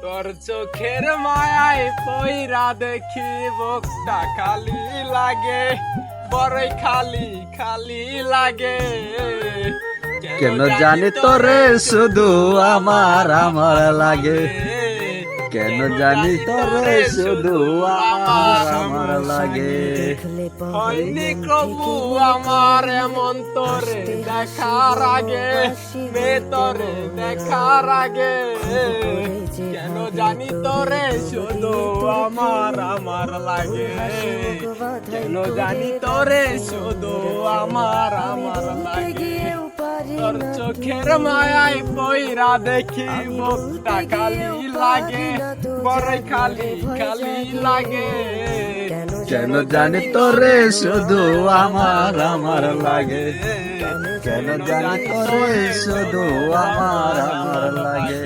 তোর চোখের মায়ায় পইরা দেখি বুকটা খালি লাগে, বড়ই খালি খালি লাগে। কেন জানি তোরে শুধু আমার আমার লাগে, কেন জানি তোরে শুধু আমার আমার লাগে। হয়নি কবু আমার এমন তোরে দেখার আগে, তোরে দেখার আগে। কেন জানি তোরে শুধু আমার আমার লাগে, কেন জানি তোরে শুধু আমার আমার লাগে। তোর চোখের মায়ায় পইরা দেখি বুকটা খালি লাগে, বড়ই খালি খালি লাগে। কেন জানি তোরে শুধু আমার আমার লাগে, কেন জানি তোরে শুধু আমার আমার লাগে।